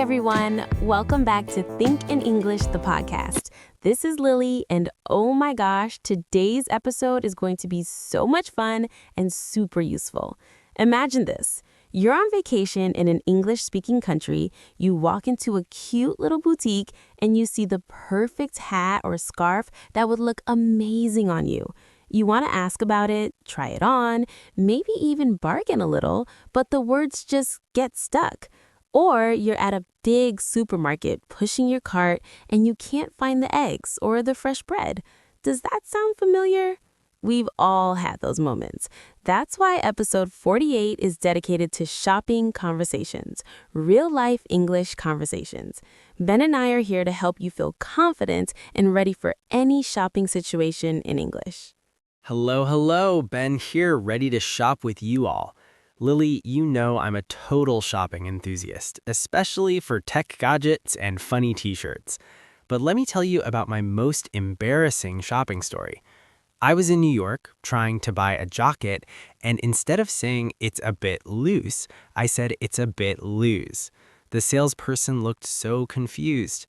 everyone. Welcome back to Think in English, the podcast. This is Lily, and oh my gosh, today's episode is going to be so much fun and super useful. Imagine this. You're on vacation in an English-speaking country, you walk into a cute little boutique, and you see the perfect hat or scarf that would look amazing on you. You want to ask about it, try it on, maybe even bargain a little, but the words just get stuck. Or you're at a big supermarket pushing your cart and you can't find the eggs or the fresh bread. Does that sound familiar? We've all had those moments. That's why episode 48 is dedicated to shopping conversations, real-life English conversations. Ben and I are here to help you feel confident and ready for any shopping situation in English. Hello, Ben here, ready to shop with you all. Lily, you know I'm a total shopping enthusiast, especially for tech gadgets and funny t-shirts. But let me tell you about my most embarrassing shopping story. I was in New York trying to buy a jacket, and instead of saying it's a bit loose, I said it's a bit loose. The salesperson looked so confused.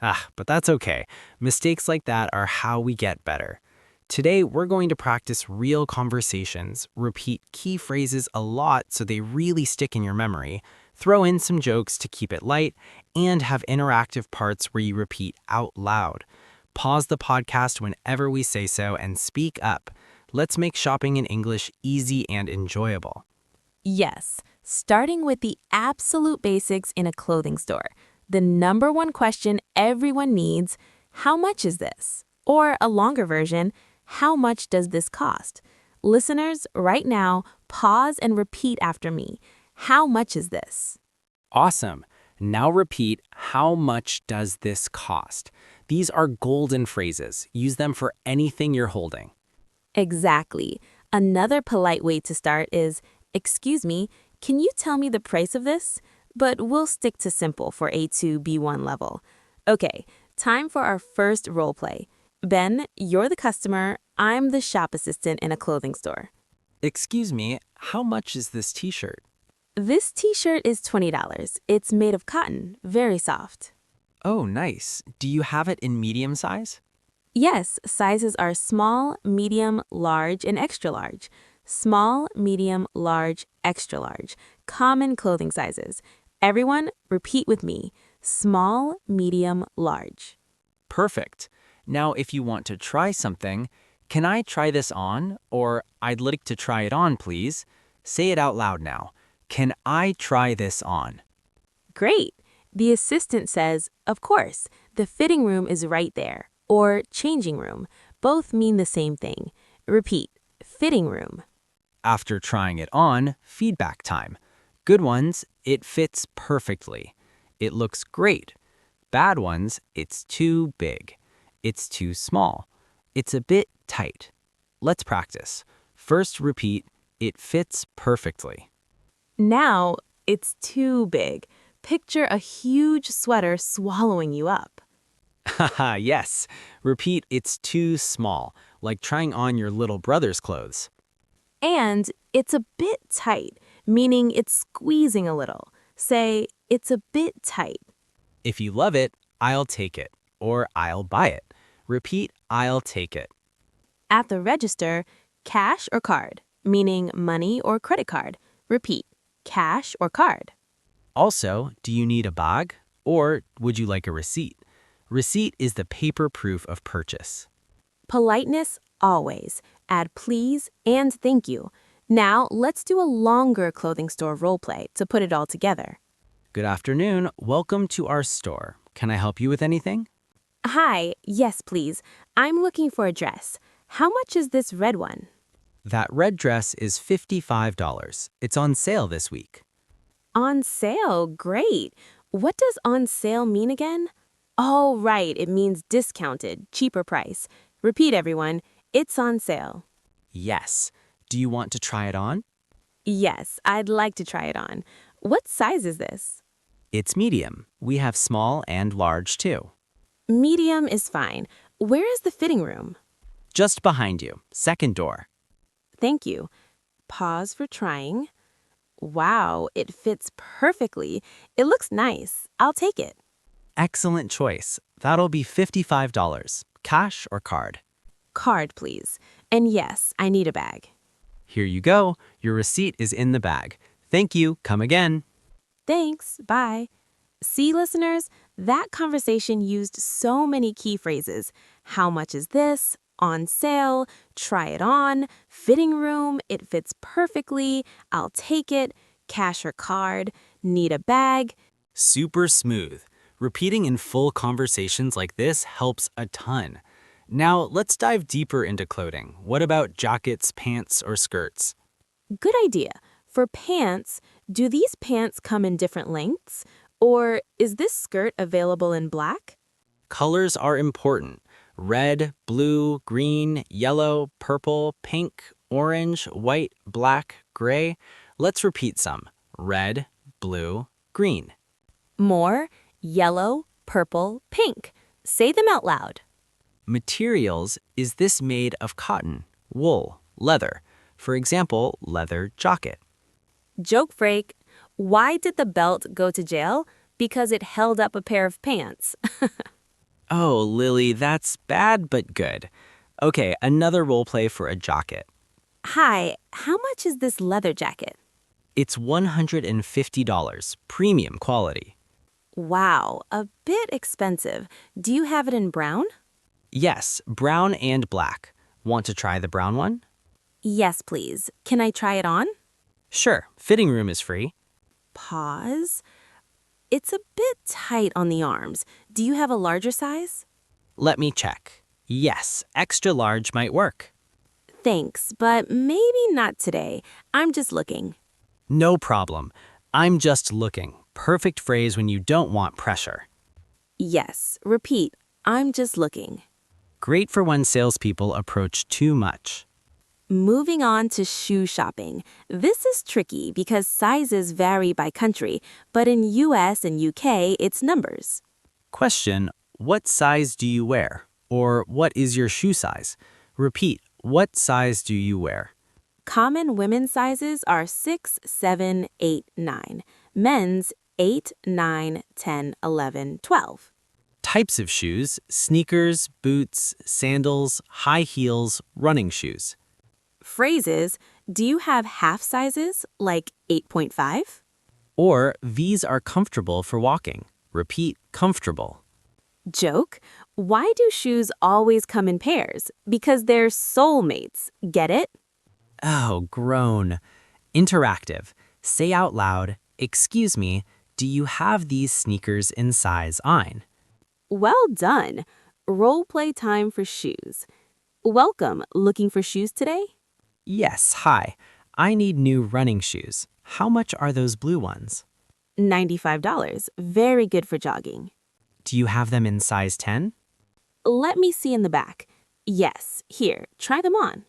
But that's okay. Mistakes like that are how we get better. Today, we're going to practice real conversations, repeat key phrases a lot so they really stick in your memory, throw in some jokes to keep it light, and have interactive parts where you repeat out loud. Pause the podcast whenever we say so and speak up. Let's make shopping in English easy and enjoyable. Yes, starting with the absolute basics in a clothing store. The number one question everyone needs, how much is this? Or a longer version, how much does this cost? Listeners, right now, pause and repeat after me. How much is this? Awesome. Now repeat, how much does this cost? These are golden phrases. Use them for anything you're holding. Exactly. Another polite way to start is, excuse me, can you tell me the price of this? But we'll stick to simple for A2-B1 level. Okay, time for our first role play. Ben, you're the customer. I'm the shop assistant in a clothing store. Excuse me, how much is this t-shirt? This t-shirt is $20. It's made of cotton, very soft. Oh, nice. Do you have it in medium size? Yes, sizes are small, medium, large, and extra large. Small, medium, large, extra large. Common clothing sizes. Everyone, repeat with me. Small, medium, large. Perfect. Now, if you want to try something, can I try this on? Or I'd like to try it on, please. Say it out loud now. Can I try this on? Great. The assistant says, of course, the fitting room is right there. Or changing room. Both mean the same thing. Repeat, fitting room. After trying it on, feedback time. Good ones, it fits perfectly. It looks great. Bad ones, it's too big. It's too small. It's a bit tight. Let's practice. First repeat, it fits perfectly. Now, it's too big. Picture a huge sweater swallowing you up. Haha, yes. Repeat, it's too small, like trying on your little brother's clothes. And it's a bit tight, meaning it's squeezing a little. Say, it's a bit tight. If you love it, I'll take it, or I'll buy it. Repeat, I'll take it. At the register, cash or card, meaning money or credit card. Repeat, cash or card. Also, do you need a bag? Or would you like a receipt? Receipt is the paper proof of purchase. Politeness, always. Add please and thank you. Now, let's do a longer clothing store role play to put it all together. Good afternoon. Welcome to our store. Can I help you with anything? Hi, yes, please. I'm looking for a dress. How much is this red one? That red dress is $55. It's on sale this week. On sale, great. What does on sale mean again? Oh, right, it means discounted, cheaper price. Repeat, everyone, it's on sale. Yes. Do you want to try it on? Yes, I'd like to try it on. What size is this? It's medium. We have small and large too. Medium is fine. Where is the fitting room? Just behind you, second door. Thank you. Pause for trying. Wow, it fits perfectly. It looks nice. I'll take it. Excellent choice. That'll be $55. Cash or card? Card, please. And yes, I need a bag. Here you go. Your receipt is in the bag. Thank you. Come again. Thanks. Bye. See, listeners, that conversation used so many key phrases. How much is this? On sale, try it on, fitting room, it fits perfectly, I'll take it, cash or card, need a bag. Super smooth. Repeating in full conversations like this helps a ton. Now, let's dive deeper into clothing. What about jackets, pants, or skirts? Good idea. For pants, do these pants come in different lengths? Or is this skirt available in black? Colors are important. Red, blue, green, yellow, purple, pink, orange, white, black, gray. Let's repeat some. Red, blue, green. More, yellow, purple, pink. Say them out loud. Materials, is this made of cotton, wool, leather? For example, leather jacket. Joke break. Why did the belt go to jail? Because it held up a pair of pants. Oh, Lily, that's bad but good. Okay, another role play for a jacket. Hi, how much is this leather jacket? It's $150, premium quality. Wow, a bit expensive. Do you have it in brown? Yes, brown and black. Want to try the brown one? Yes, please. Can I try it on? Sure, fitting room is free. Pause. It's a bit tight on the arms. Do you have a larger size? Let me check. Yes, extra large might work. Thanks, but maybe not today. I'm just looking. No problem. I'm just looking. Perfect phrase when you don't want pressure. Yes, repeat. I'm just looking. Great for when salespeople approach too much. Moving on to shoe shopping. This is tricky because sizes vary by country, but in US and UK, it's numbers. Question, what size do you wear? Or what is your shoe size? Repeat, what size do you wear? Common women's sizes are 6, 7, 8, 9. Men's 8, 9, 10, 11, 12. Types of shoes, sneakers, boots, sandals, high heels, running shoes. Phrases, do you have half sizes, like 8.5? Or these are comfortable for walking. Repeat, comfortable. Joke, why do shoes always come in pairs? Because they're soulmates. Get it? Oh, groan. Interactive. Say out loud, excuse me, do you have these sneakers in size 9? Well done. Role play time for shoes. Welcome. Looking for shoes today? Yes, hi. I need new running shoes. How much are those blue ones? $95. Very good for jogging. Do you have them in size 10? Let me see in the back. Yes, here, try them on.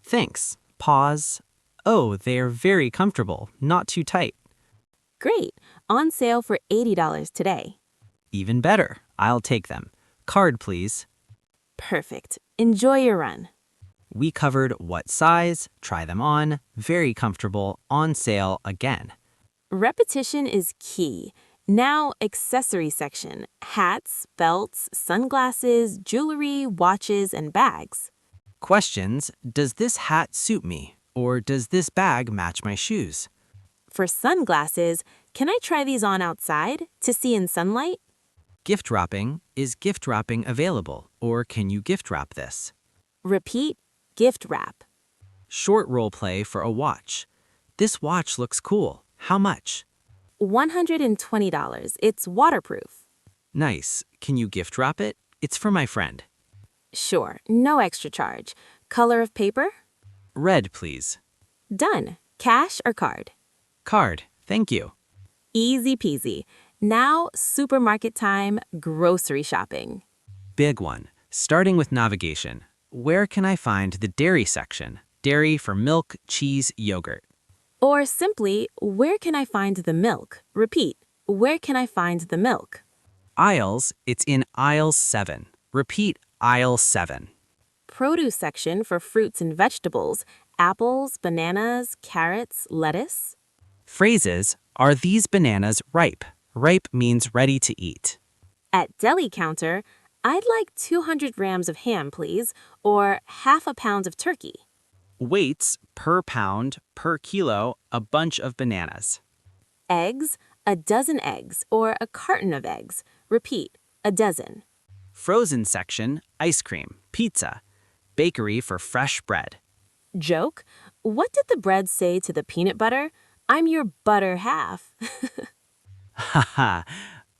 Thanks. Pause. Oh, they are very comfortable, not too tight. Great. On sale for $80 today. Even better. I'll take them. Card, please. Perfect. Enjoy your run. We covered what size, try them on, very comfortable, on sale again. Repetition is key. Now, accessory section. Hats, belts, sunglasses, jewelry, watches, and bags. Questions, does this hat suit me? Or does this bag match my shoes? For sunglasses, can I try these on outside to see in sunlight? Gift wrapping, is gift wrapping available? Or can you gift wrap this? Repeat, gift wrap. Short role play for a watch. This watch looks cool. How much? $120. It's waterproof. Nice. Can you gift wrap it? It's for my friend. Sure, no extra charge. Color of paper? Red, please. Done. Cash or card? Card. Thank you. Easy peasy. Now, supermarket time, grocery shopping. Big one. Starting with navigation. Where can I find the dairy section? Dairy for milk, cheese, yogurt. Or simply, where can I find the milk? Repeat, where can I find the milk? Aisles, it's in aisle 7. Repeat, aisle 7. Produce section for fruits and vegetables, apples, bananas, carrots, lettuce. Phrases: are these bananas ripe? Ripe means ready to eat. At deli counter, I'd like 200 grams of ham, please, or half a pound of turkey. Weights: per pound, per kilo, a bunch of bananas. Eggs, a dozen eggs, or a carton of eggs. Repeat, a dozen. Frozen section: ice cream, pizza. Bakery for fresh bread. Joke, what did the bread say to the peanut butter? I'm your butter half. Haha.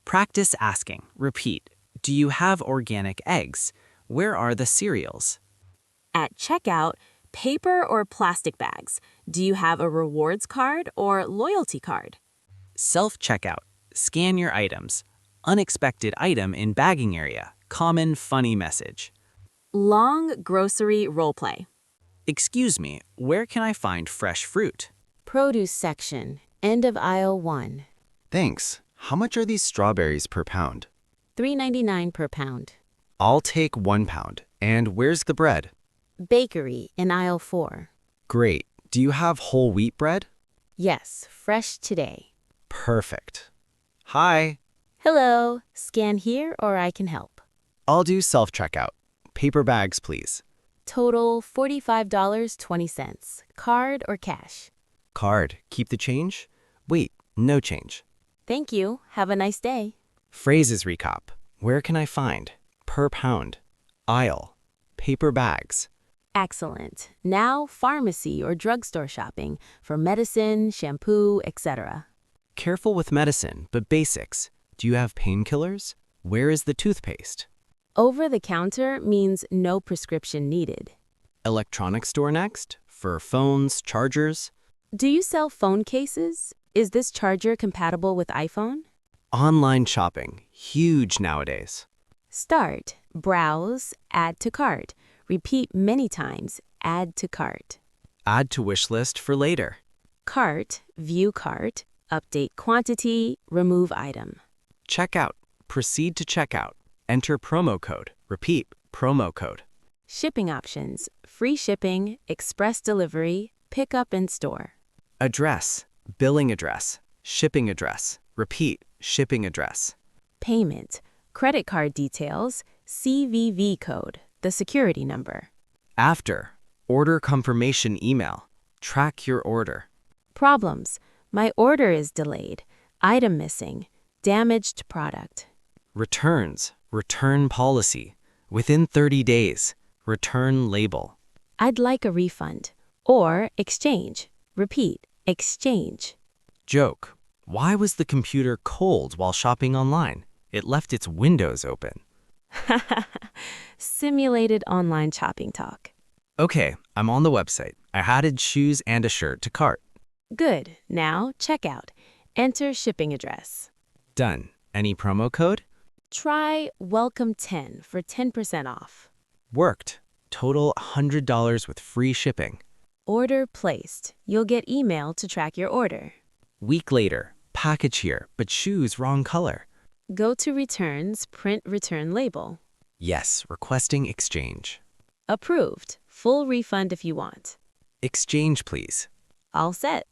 Practice asking. Repeat. Do you have organic eggs? Where are the cereals? At checkout, paper or plastic bags. Do you have a rewards card or loyalty card? Self-checkout. Scan your items. Unexpected item in bagging area. Common funny message. Long grocery roleplay. Excuse me, where can I find fresh fruit? Produce section, end of aisle 1. Thanks. How much are these strawberries per pound? $3.99 per pound. I'll take 1 pound. And where's the bread? Bakery in aisle 4. Great. Do you have whole wheat bread? Yes, fresh today. Perfect. Hi. Hello, scan here or I can help. I'll do self-checkout. Paper bags, please. Total $45.20. Card or cash? Card. Keep the change? Wait, no change. Thank you. Have a nice day. Phrases recap. Where can I find? Per pound. Aisle. Paper bags. Excellent. Now pharmacy or drugstore shopping for medicine, shampoo, etc. Careful with medicine, but basics. Do you have painkillers? Where is the toothpaste? Over the counter means no prescription needed. Electronics store next? For phones, chargers? Do you sell phone cases? Is this charger compatible with iPhone? Online shopping. Huge nowadays. Start, browse, add to cart. Repeat many times, add to cart. Add to wish list for later. Cart, view cart, update quantity, remove item. Checkout. Proceed to checkout. Enter promo code. Repeat, promo code. Shipping options, free shipping, express delivery, pickup in store. Address. Billing address. Shipping address. Repeat, shipping address. Payment, credit card details, CVV code, the security number. After. Order confirmation email. Track your order. Problems, my order is delayed, item missing, damaged product. Returns. Return policy. Within 30 days. Return label. I'd like a refund. Or exchange. Repeat, exchange. Joke. Why was the computer cold while shopping online? It left its windows open. Simulated online shopping talk. Okay, I'm on the website. I added shoes and a shirt to cart. Good. Now checkout. Enter shipping address. Done. Any promo code? Try Welcome 10 for 10% off. Worked. Total $100 with free shipping. Order placed. You'll get email to track your order. Week later. Package here, but shoes wrong color. Go to returns, print return label. Yes, requesting exchange. Approved. Full refund if you want. Exchange, please. All set.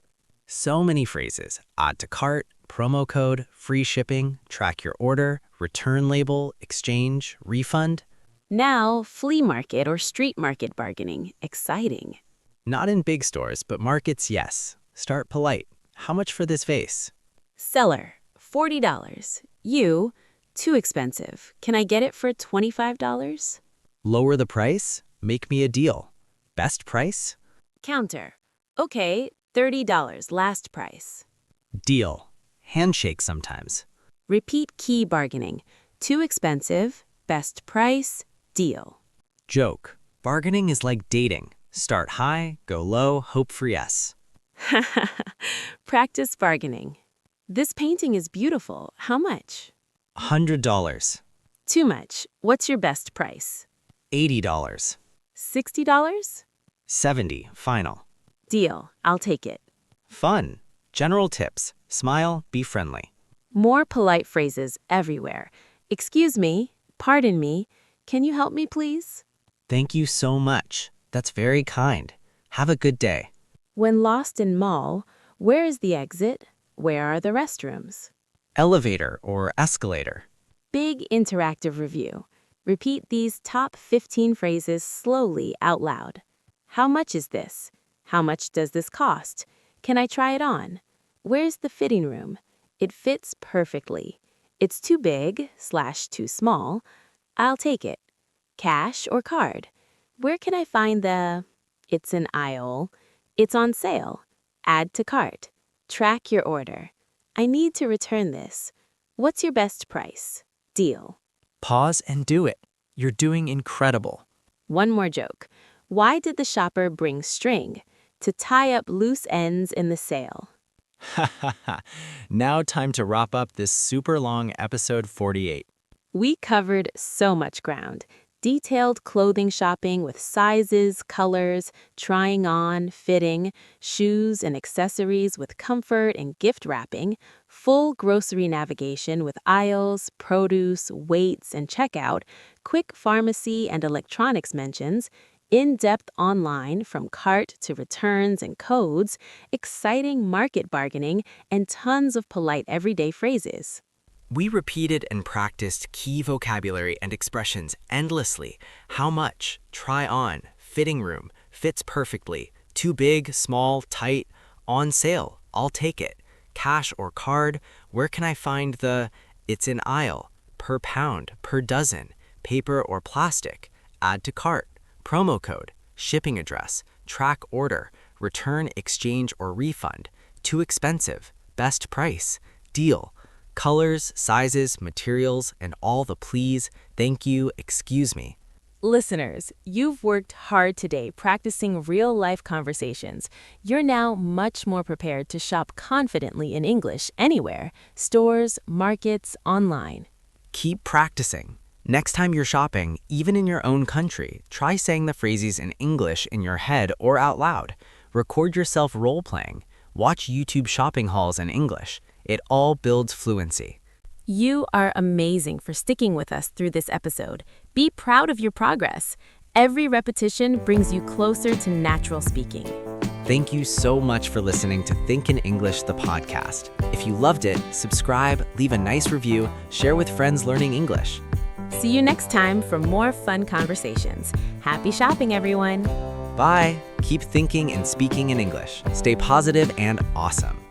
So many phrases. Add to cart, promo code, free shipping, track your order, return label, exchange, refund. Now, flea market or street market bargaining. Exciting. Not in big stores, but markets, yes. Start polite. How much for this vase? Seller, $40. You, too expensive. Can I get it for $25? Lower the price? Make me a deal. Best price? Counter. Okay, $30 last price. Deal. Handshake sometimes. Repeat key bargaining. Too expensive, best price, deal. Joke. Bargaining is like dating. Start high, go low, hope for yes. Practice bargaining. This painting is beautiful. How much? $100. Too much. What's your best price? $80. $60? $70. Final. Deal. I'll take it. Fun. General tips. Smile, be friendly. More polite phrases everywhere. Excuse me. Pardon me. Can you help me, please? Thank you so much. That's very kind. Have a good day. When lost in mall, Where is the exit? Where are the restrooms? Elevator or escalator. Big interactive review. Repeat these top 15 phrases slowly out loud. How much is this? How much does this cost? Can I try it on? Where's the fitting room? It fits perfectly. It's too big/too small. I'll take it. Cash or card? Where can I find the... It's an aisle. It's on sale. Add to cart. Track your order. I need to return this. What's your best price? Deal. Pause and do it. You're doing incredible. One more joke. Why did the shopper bring string? To tie up loose ends in the sale. Ha ha ha. Now time to wrap up this super long episode 48. We covered so much ground. Detailed clothing shopping with sizes, colors, trying on, fitting, shoes and accessories with comfort and gift wrapping, full grocery navigation with aisles, produce, weights, and checkout, quick pharmacy and electronics mentions, in-depth online from cart to returns and codes, exciting market bargaining, and tons of polite everyday phrases. We repeated and practiced key vocabulary and expressions endlessly. How much, try on, fitting room, fits perfectly, too big, small, tight, on sale, I'll take it, cash or card, where can I find the, it's an aisle, per pound, per dozen, paper or plastic, add to cart, promo code, shipping address, track order, return, exchange or refund, too expensive, best price, deal, colors, sizes, materials, and all the please, thank you, excuse me. Listeners, you've worked hard today practicing real-life conversations. You're now much more prepared to shop confidently in English anywhere, stores, markets, online. Keep practicing. Next time you're shopping, even in your own country, try saying the phrases in English in your head or out loud. Record yourself role-playing. Watch YouTube shopping hauls in English. It all builds fluency. You are amazing for sticking with us through this episode. Be proud of your progress. Every repetition brings you closer to natural speaking. Thank you so much for listening to Think in English, the podcast. If you loved it, subscribe, leave a nice review, share with friends learning English. See you next time for more fun conversations. Happy shopping, everyone. Bye. Keep thinking and speaking in English. Stay positive and awesome.